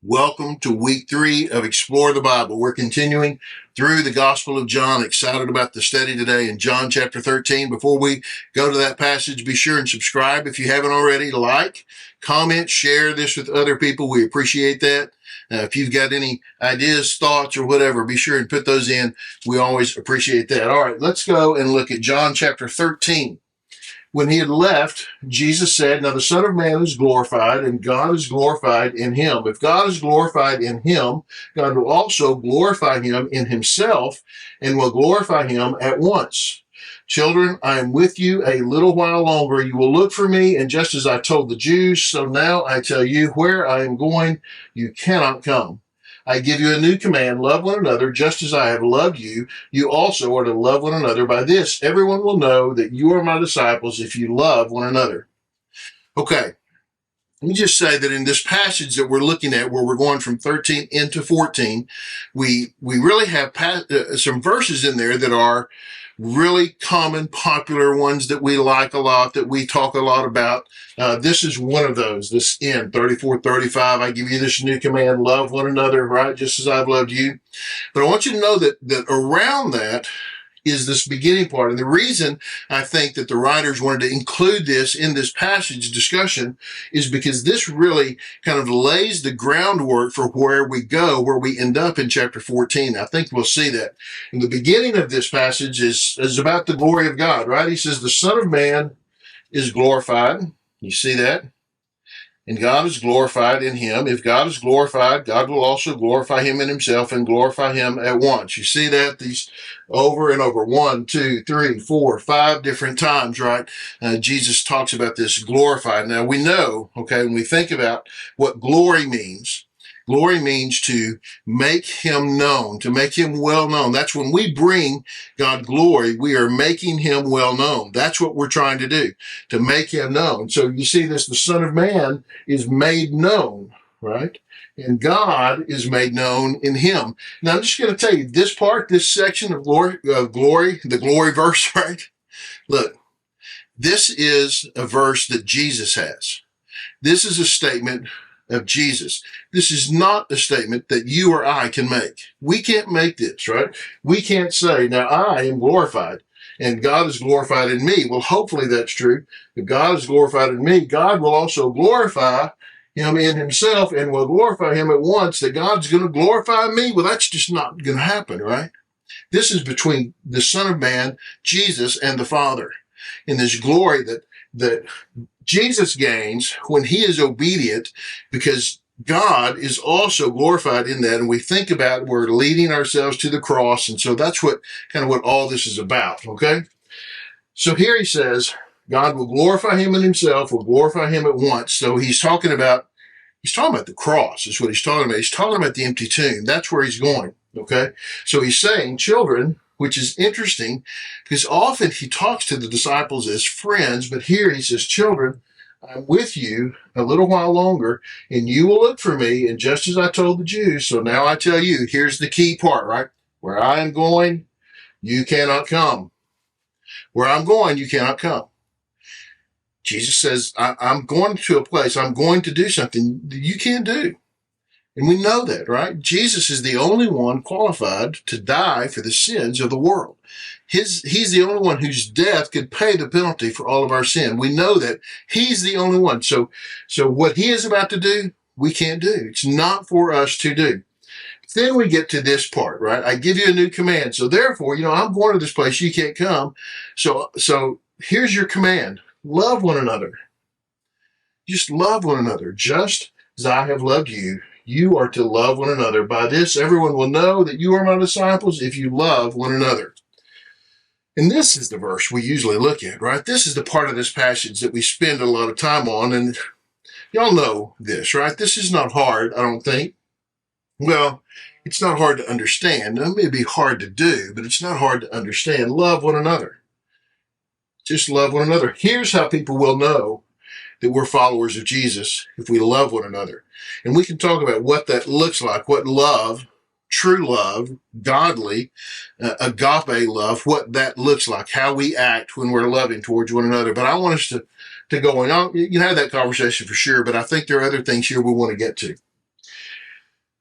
Welcome to week 3 of Explore the Bible. We're continuing through the Gospel of John. Excited about the study today in John chapter 13. Before we go to that passage, be sure and subscribe if you haven't already. Like, comment, share this with other people. We appreciate that. If you've got any ideas, thoughts, or whatever, be sure and put those in. We always appreciate that. All right, let's go and look at John chapter 13. When he had left, Jesus said, "Now the Son of Man is glorified, and God is glorified in him. If God is glorified in him, God will also glorify him in himself, and will glorify him at once. Children, I am with you a little while longer. You will look for me, and just as I told the Jews, so now I tell you, where I am going, you cannot come. I give you a new command, love one another, just as I have loved you. You also are to love one another. By this, everyone will know that you are my disciples if you love one another." Okay, let me just say that in this passage that we're looking at, where we're going from 13 into 14, we really have some verses in there that are really common, popular ones that we like a lot, that we talk a lot about. This is one of those. This in 34:35, I give you this new command, love one another, right? Just as I've loved you. But I want you to know that around that is this beginning part. And the reason I think that the writers wanted to include this in this passage discussion is because this really kind of lays the groundwork for where we go, where we end up in chapter 14. I think we'll see that. And the beginning of this passage is about the glory of God, right? He says, "The Son of Man is glorified." You see that? "And God is glorified in him. If God is glorified, God will also glorify him in himself and glorify him at once." You see that these over and over, 1, 2, 3, 4, 5 different times, right? Jesus talks about this glorified. Now we know, okay, when we think about what glory means to make him known, to make him well known. That's when we bring God glory, we are making him well known. That's what we're trying to do, to make him known. So you see this, the Son of Man is made known, right? And God is made known in him. Now I'm just going to tell you this part, this section of glory, the glory verse, right? Look, this is a verse that Jesus has. This is a statement of Jesus. This is not a statement that you or I can make. We can't make this, right? We can't say, "Now I am glorified and God is glorified in me." Well, hopefully that's true. If God is glorified in me, God will also glorify him in himself and will glorify him at once. That God's going to glorify me? Well, that's just not going to happen, right? This is between the Son of Man, Jesus, and the Father. In this glory that Jesus gains when he is obedient, because God is also glorified in that. And we think about, we're leading ourselves to the cross. And so that's what all this is about. Okay. So here he says, God will glorify him in himself, will glorify him at once. So he's talking about the cross is what he's talking about. He's talking about the empty tomb. That's where he's going. Okay. So he's saying, children, which is interesting because often he talks to the disciples as friends, but here he says, "Children, I'm with you a little while longer, and you will look for me, and just as I told the Jews, so now I tell you." Here's the key part, right? "Where I am going, you cannot come. Where I'm going, you cannot come." Jesus says, I'm going to a place, I'm going to do something that you can't do. And we know that, right? Jesus is the only one qualified to die for the sins of the world. He's the only one whose death could pay the penalty for all of our sin. We know that he's the only one. So what he is about to do, we can't do. It's not for us to do. Then we get to this part, right? "I give you a new command. So therefore, I'm going to this place, you can't come. So here's your command. Love one another. Just love one another. Just as I have loved you, you are to love one another. By this, everyone will know that you are my disciples if you love one another." And this is the verse we usually look at, right? This is the part of this passage that we spend a lot of time on. And y'all know this, right? This is not hard, I don't think. Well, it's not hard to understand. It may be hard to do, but it's not hard to understand. Love one another. Just love one another. Here's how people will know that we're followers of Jesus, if we love one another. And we can talk about what that looks like, what love, true love, godly, agape love, what that looks like, how we act when we're loving towards one another. But I want us to go on. You can have that conversation for sure, but I think there are other things here we want to get to.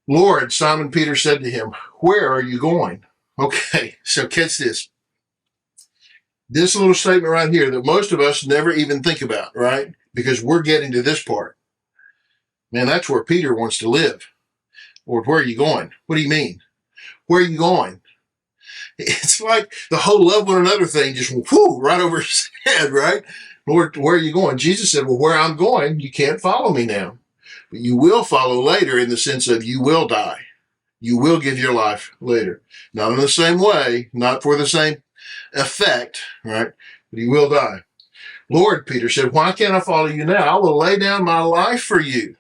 Lord, Simon Peter said to him, where are you going? Okay, so catch this. This little statement right here that most of us never even think about, right? Because we're getting to this part. Man, that's where Peter wants to live. Lord, where are you going? What do you mean? Where are you going? It's like the whole love one another thing just whoo, right over his head, right? Lord, where are you going? Jesus said, well, where I'm going, you can't follow me now. But you will follow later in the sense of you will die. You will give your life later. Not in the same way, not for the same effect, right? But you will die. Lord, Peter said, why can't I follow you now? I will lay down my life for you.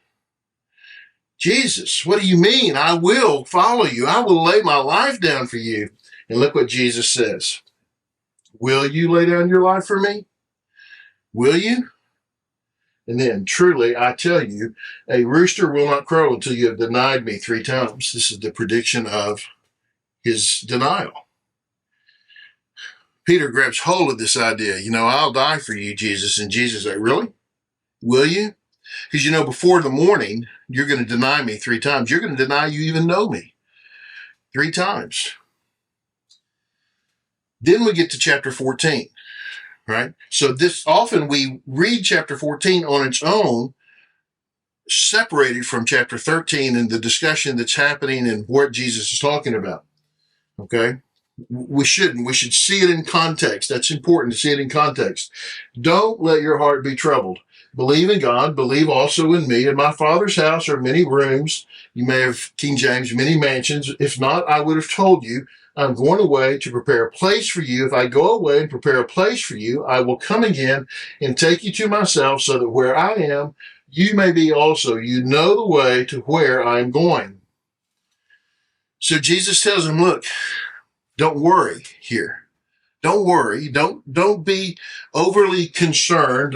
Jesus, what do you mean? I will follow you. I will lay my life down for you. And look what Jesus says. Will you lay down your life for me? Will you? And then, truly, I tell you, a rooster will not crow until you have denied me 3 times. This is the prediction of his denial. Peter grabs hold of this idea. I'll die for you, Jesus. And Jesus said, really? Will you? Because, before the morning, you're going to deny me 3 times. You're going to deny you even know me 3 times. Then we get to chapter 14, right? So often we read chapter 14 on its own, separated from chapter 13 and the discussion that's happening and what Jesus is talking about. Okay? We shouldn't. We should see it in context. That's important to see it in context. Don't let your heart be troubled. Believe in God. Believe also in me. In my Father's house are many rooms. You may have, King James, many mansions. If not, I would have told you. I'm going away to prepare a place for you. If I go away and prepare a place for you, I will come again and take you to myself so that where I am, you may be also. You know the way to where I'm going. So Jesus tells him, look, don't worry here. Don't worry. Don't be overly concerned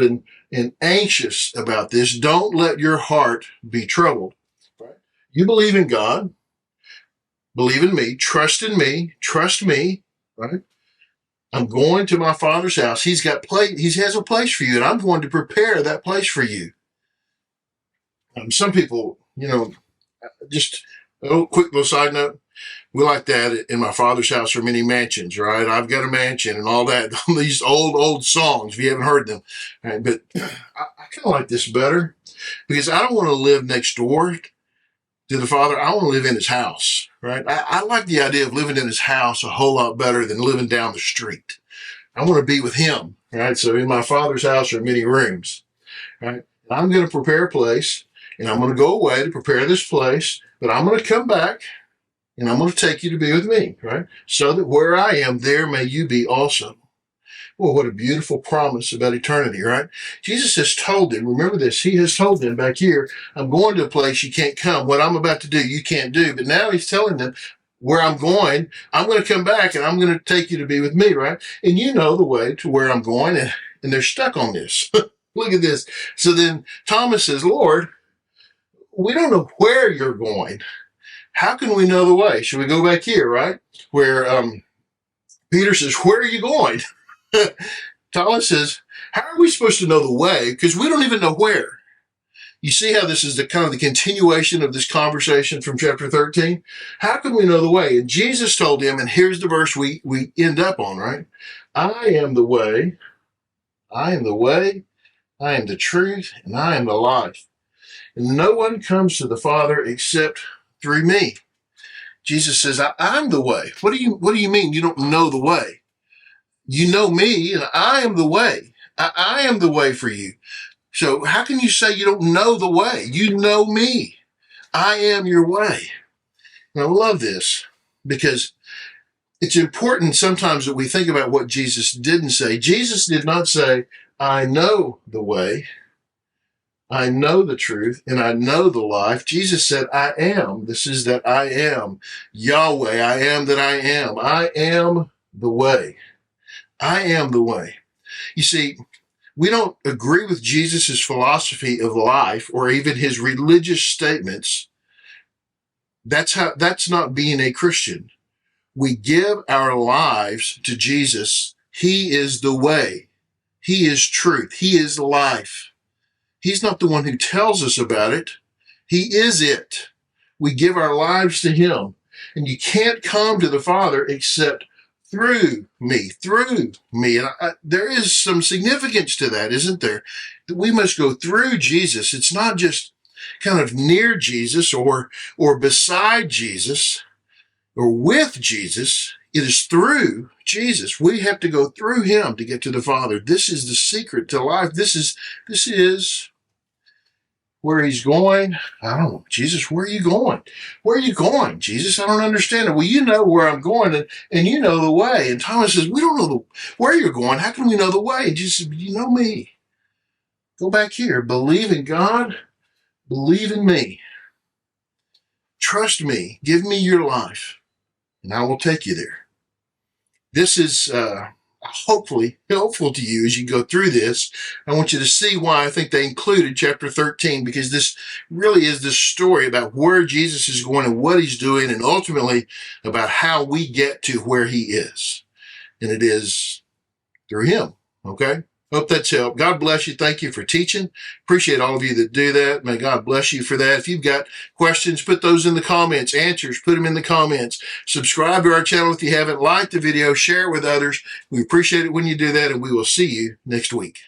and anxious about this. Don't let your heart be troubled. Right? You believe in God. Believe in me. Trust in me. Trust me. Right? I'm going to my Father's house. He has a place for you, and I'm going to prepare that place for you. Some people, just a quick little side note. We like that. In my Father's house are many mansions, right? I've got a mansion and all that. These old songs, if you haven't heard them. Right? But I kind of like this better because I don't want to live next door to the Father. I want to live in his house, right? I like the idea of living in his house a whole lot better than living down the street. I want to be with him, right? So in my Father's house are many rooms, right? I'm going to prepare a place, and I'm going to go away to prepare this place, but I'm going to come back, and I'm going to take you to be with me, right? So that where I am, there may you be also. Well, what a beautiful promise about eternity, right? Jesus has told them, remember this, he has told them back here, I'm going to a place you can't come. What I'm about to do, you can't do. But now he's telling them, where I'm going to come back and I'm going to take you to be with me, right? And you know the way to where I'm going, and they're stuck on this. Look at this. So then Thomas says, Lord, we don't know where you're going. How can we know the way? Should we go back here, right? Where Peter says, where are you going? Thomas says, how are we supposed to know the way? Because we don't even know where. You see how this is the kind of the continuation of this conversation from chapter 13? How can we know the way? And Jesus told him, and here's the verse we end up on, right? I am the way, I am the way, I am the truth, and I am the life. And no one comes to the Father except through me. Jesus says, I'm the way. What do you mean you don't know the way? You know me, and I am the way. I am the way for you. So how can you say you don't know the way? You know me. I am your way. And I love this because it's important sometimes that we think about what Jesus didn't say. Jesus did not say, I know the way, I know the truth, and I know the life. Jesus said, I am. This is that I am. Yahweh, I am that I am. I am the way. I am the way. You see, we don't agree with Jesus' philosophy of life or even his religious statements. That's not being a Christian. We give our lives to Jesus. He is the way. He is truth. He is life. He's not the one who tells us about it. He is it. we give our lives to him. And you can't come to the Father except through me. And there is some significance to that, isn't there? That we must go through Jesus. It's not just kind of near Jesus or beside Jesus or with Jesus. It is through Jesus. We have to go through him to get to the Father. This is the secret to life. This is where he's going. I don't know. Jesus, where are you going? Where are you going, Jesus? I don't understand it. Well, you know where I'm going, and you know the way. And Thomas says, we don't know where you're going. How can we know the way? And Jesus says, you know me. Go back here. Believe in God. Believe in me. Trust me. Give me your life, and I will take you there. This is hopefully helpful to you as you go through this. I want you to see why I think they included chapter 13, because this really is the story about where Jesus is going and what he's doing, and ultimately about how we get to where he is. And it is through him. Okay? Hope that's helped. God bless you. Thank you for teaching. Appreciate all of you that do that. May God bless you for that. If you've got questions, put those in the comments. Answers, put them in the comments. Subscribe to our channel if you haven't. Like the video. Share it with others. We appreciate it when you do that, and we will see you next week.